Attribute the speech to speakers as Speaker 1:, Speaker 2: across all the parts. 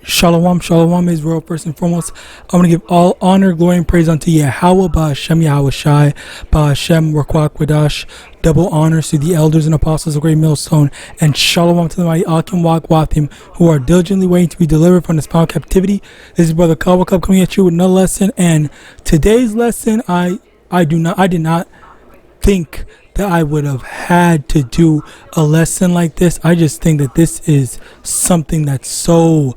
Speaker 1: Shalom, shalom, Israel. First and foremost, I want to give all honor, glory, and praise unto YAHAWAH, BaHashem, YAHAWASHI, BaHashem, Ruach Quadash. Double honors to the elders and apostles of Great Millstone, and shalom to the mighty Akim Wagwathim, who are diligently waiting to be delivered from this foul captivity. This is Brother Kawakub coming at you with another lesson, and today's lesson, I did not think that I would have had to do a lesson like this. I just think that this is something that's so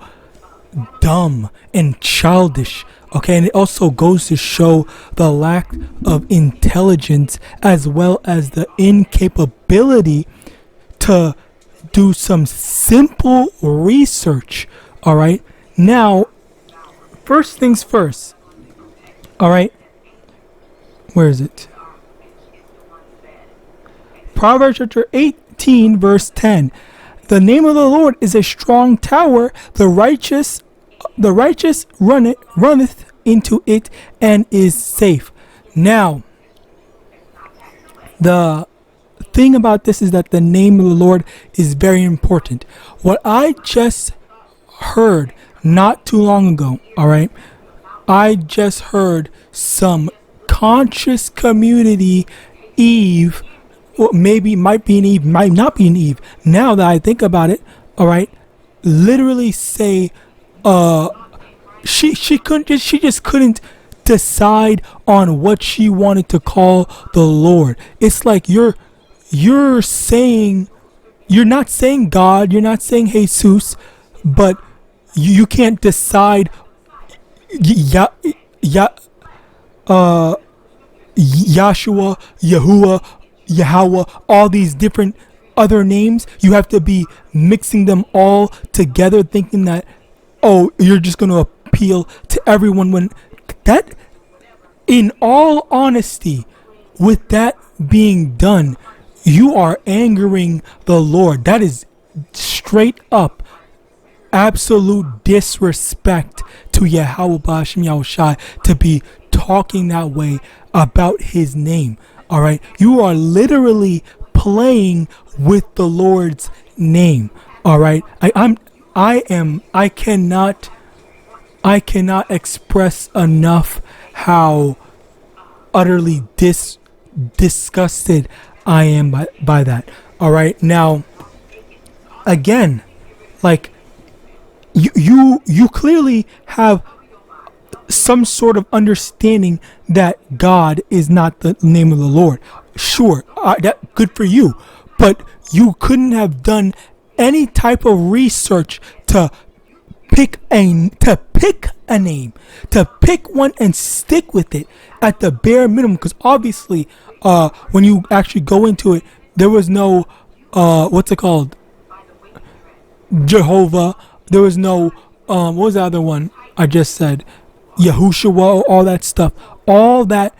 Speaker 1: dumb and childish, okay, and it also goes to show the lack of intelligence as well as the incapability to do some simple research. All right, now first things first, all right, where is it? Proverbs chapter 18 verse 10. The name of the Lord is a strong tower. The righteous runneth into it and is safe. Now, the thing about this is that the name of the Lord is very important. What I just heard not too long ago, all right, I just heard some conscious community Eve. Well, maybe might be an Eve, might not be an Eve. Now that I think about it, all right, literally say, she just couldn't decide on what she wanted to call the Lord. It's like you're saying, you're not saying God, you're not saying Jesus, but you can't decide. Yahshua, Yahuwah, Yahawah, all these different other names. You have to be mixing them all together, thinking that, oh, you're just going to appeal to everyone, when that, in all honesty, with that being done, you are angering the Lord. That is straight up absolute disrespect to Yahawah, BaHashem, YAHAWASHI, to be talking that way about his name. All right, you are literally playing with the Lord's name. All right, I cannot express enough how utterly disgusted I am by that. All right, now again, like you clearly have some sort of understanding that God is not the name of the Lord. Sure, that good for you, but you couldn't have done any type of research to pick a name, to pick one and stick with it at the bare minimum. Because obviously, when you actually go into it, there was no what's it called? Jehovah. There was no what was the other one I just said? Yahushua, all that stuff, all that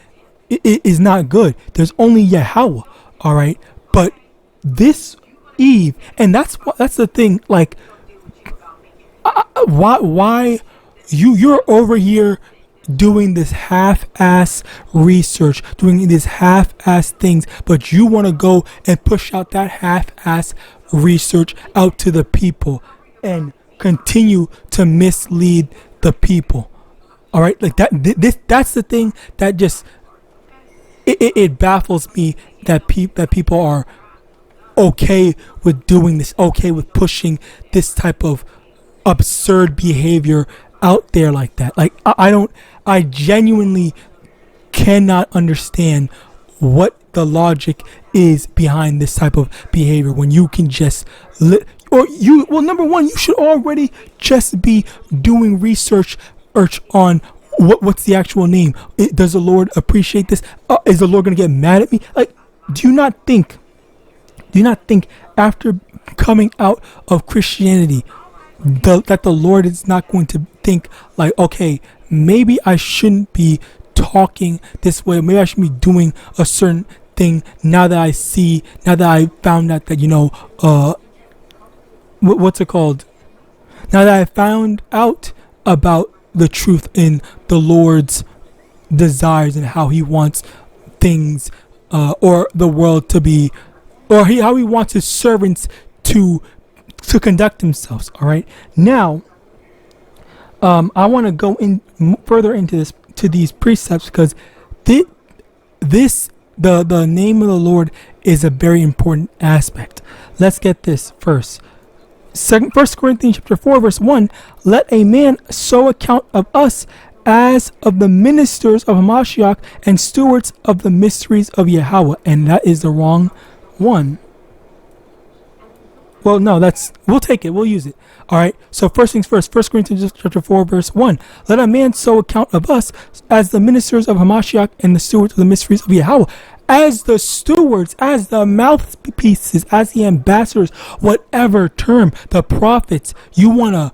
Speaker 1: is not good. There's only Yahawah, all right. But this Eve, and that's the thing. Like, why you're over here doing this half-ass research, doing this half-ass things, but you want to go and push out that half-ass research out to the people and continue to mislead the people. All right, like that's the thing that just it baffles me that people are okay with doing this, okay with pushing this type of absurd behavior out there like that. Like I genuinely cannot understand what the logic is behind this type of behavior when you can just number one, you should already just be doing research on what's the actual name. Does the Lord appreciate this? Is the Lord going to get mad at me? Like, do you not think after coming out of Christianity that the Lord is not going to think like, okay, maybe I shouldn't be talking this way, maybe I should be doing a certain thing now that I found out that what's it called, now that I found out about the truth in the Lord's desires and how he wants things or the world to be, or how he wants his servants to conduct themselves. All right, now I want to go in further into this to these precepts because the name of the Lord is a very important aspect. Let's get this first. 1 Corinthians chapter 4 verse 1, let a man so account of us as of the ministers of Hamashiach and stewards of the mysteries of Yahweh. And that is the wrong one. Well, no, we'll take it. We'll use it. All right. So first things first, 1 Corinthians chapter 4, verse 1. Let a man so account of us as the ministers of Hamashiach and the stewards of the mysteries of Yahweh. As the stewards, as the mouthpieces, as the ambassadors, whatever term, the prophets you want to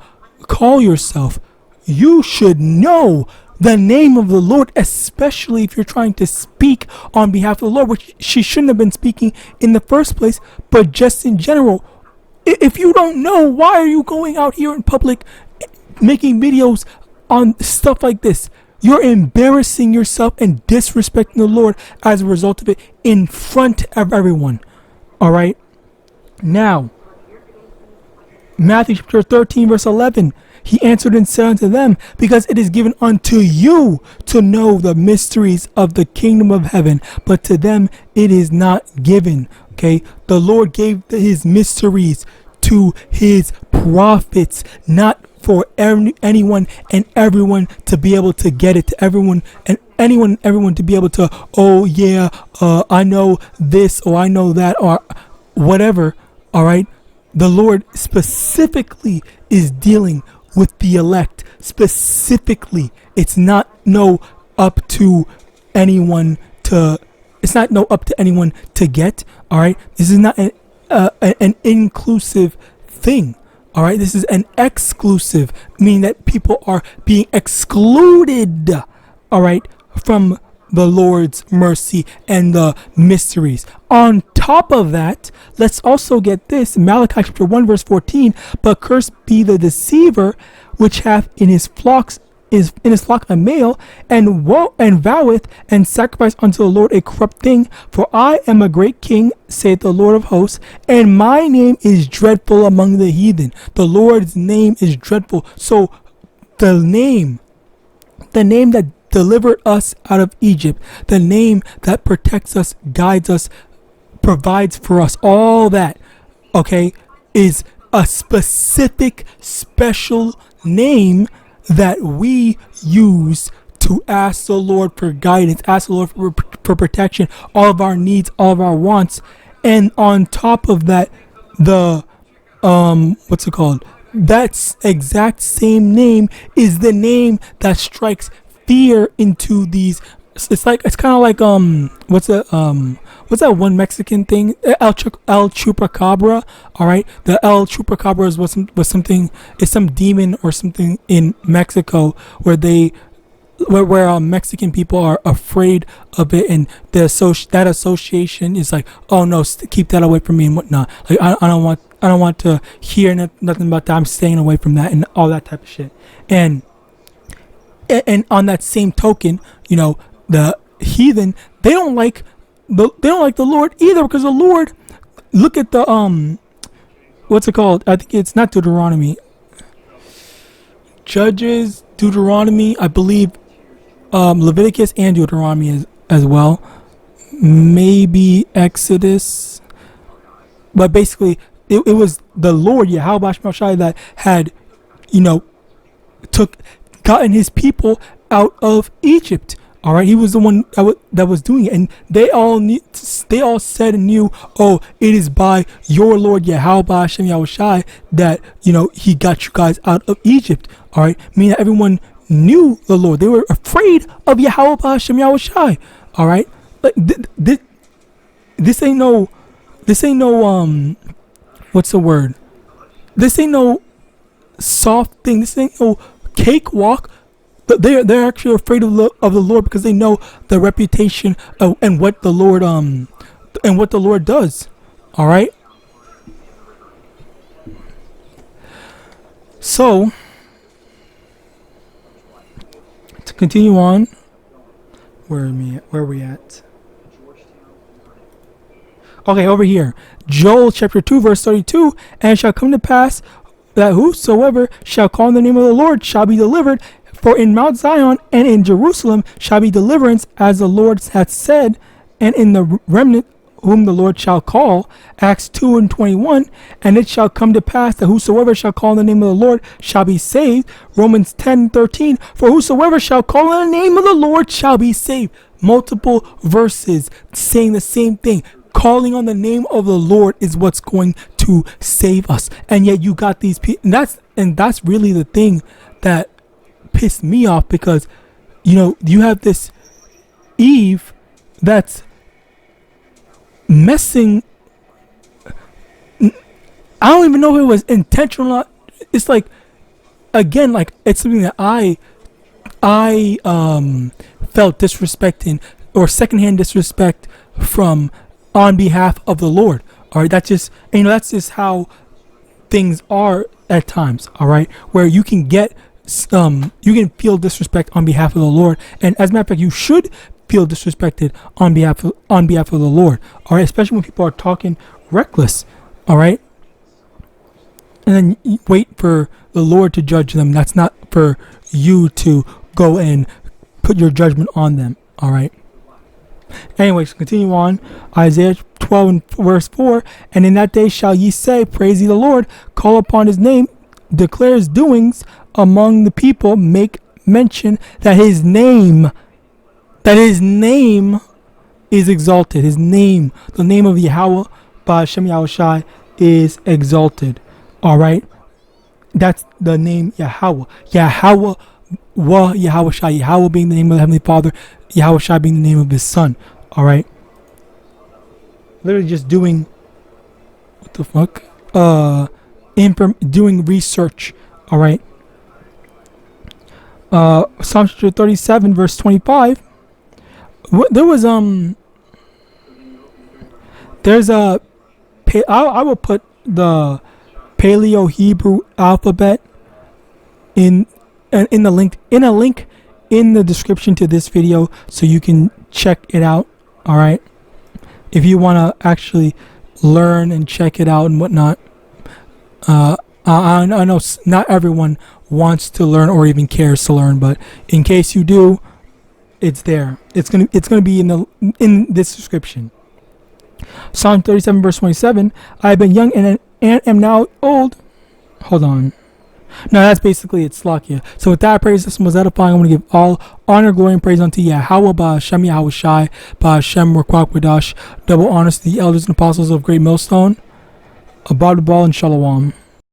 Speaker 1: call yourself, you should know the name of the Lord, especially if you're trying to speak on behalf of the Lord, which she shouldn't have been speaking in the first place, but just in general. If you don't know, why are you going out here in public making videos on stuff like this? You're embarrassing yourself and disrespecting the Lord as a result of it in front of everyone. All right? Now, Matthew chapter 13 verse 11. He answered and said unto them, because it is given unto you to know the mysteries of the kingdom of heaven, but to them it is not given. Okay, the Lord gave his mysteries to his prophets, not for anyone and everyone to be able to get it, to everyone and everyone to be able to, oh yeah, I know this or I know that or whatever. All right, the Lord specifically is dealing with the elect. Specifically, it's not up to anyone to. It's not up to anyone to get. All right, this is not an inclusive thing. All right, this is an exclusive, meaning that people are being excluded. All right, from the Lord's mercy and the mysteries. On top of that, let's also get this, Malachi chapter 1 verse 14. But cursed be the deceiver which hath in his flock a male, and voweth and sacrifice unto the Lord a corrupt thing. For I am a great king, saith the Lord of hosts, and my name is dreadful among the heathen. The Lord's name is dreadful. So the name that delivered us out of Egypt, the name that protects us, guides us, provides for us, all that, okay, is a specific, special name that we use to ask the Lord for guidance, ask the Lord for protection, all of our needs, all of our wants. And on top of that, the what's it called? That exact same name is the name that strikes fear into these. It's kind of like what's that one Mexican thing, El Chupacabra. All right, the El Chupacabra was something, it's some demon or something in Mexico where Mexican people are afraid of it, and that association is like, oh no, keep that away from me and whatnot. Like I don't want to hear nothing about that. I'm staying away from that and all that type of shit. And on that same token, you know, the heathen, they don't like the Lord either, because the Lord, look at the what's it called? I think it's not Deuteronomy. Judges, Deuteronomy, I believe, Leviticus and Deuteronomy as well. Maybe Exodus. But basically, it was the Lord, YAHAWAH, that had, you know, gotten his people out of Egypt. All right, he was the one that was doing it, and they all said and knew, oh, it is by your Lord YAHAWASHI that, you know, he got you guys out of Egypt. All right, meaning that everyone knew the Lord. They were afraid of YAHAWASHI. All right, like this ain't no what's the word? This ain't no soft thing. This ain't no cakewalk. But they're actually afraid of the Lord because they know the reputation and what the Lord does. All right. So to continue on, where are we at? Okay, over here, Joel chapter 2 verse 32. And it shall come to pass, that whosoever shall call on the name of the Lord shall be delivered. For in Mount Zion and in Jerusalem shall be deliverance, as the Lord hath said, and in the remnant whom the Lord shall call. Acts 2:21. And it shall come to pass that whosoever shall call on the name of the Lord shall be saved. Romans 10:13. For whosoever shall call on the name of the Lord shall be saved. Multiple verses saying the same thing. Calling on the name of the Lord is what's going to save us. And yet you got these people, and that's really the thing that pissed me off, because you have this Eve that's messing. I don't even know if it was intentional or not. It's like, again, like, it's something that I felt disrespecting, or secondhand disrespect from, on behalf of the Lord. All right, that's just how things are at times. All right, where you can get you can feel disrespect on behalf of the Lord, and as a matter of fact, you should feel disrespected on behalf of the Lord. All right, especially when people are talking reckless. All right, and then you wait for the Lord to judge them. That's not for you to go and put your judgment on them. All right. Anyways, continue on. Isaiah 12 and verse 4. And in that day shall ye say, Praise ye the Lord, call upon his name, declare his doings among the people, make mention that his name is exalted. His name, the name of Yahawah, Ba'ashem Yahawashi, is exalted. All right, that's the name Yahawah. Yahawah, YAHAWASHI. Yahawah being the name of the Heavenly Father, Yahawashi being the name of his Son. All right, literally just doing what the fuck, doing research. All right. Psalm 37 verse 25. There was there's a I will put the Paleo Hebrew alphabet in a link in the description to this video, so you can check it out. All right, if you want to actually learn and check it out and whatnot. I know not everyone wants to learn or even cares to learn, but in case you do, it's there. It's gonna be in this description. Psalm 37 verse 27. I have been young and am now old. Hold on. No, that's basically it. Slakia. So with that, praise system was edifying. I'm going to give all honor, glory, and praise unto Yahawah, Ba'ashem Yahawashi, Ba'ashem Rakwak, double honors to the elders and apostles of Great Millstone, Abad and Shalom.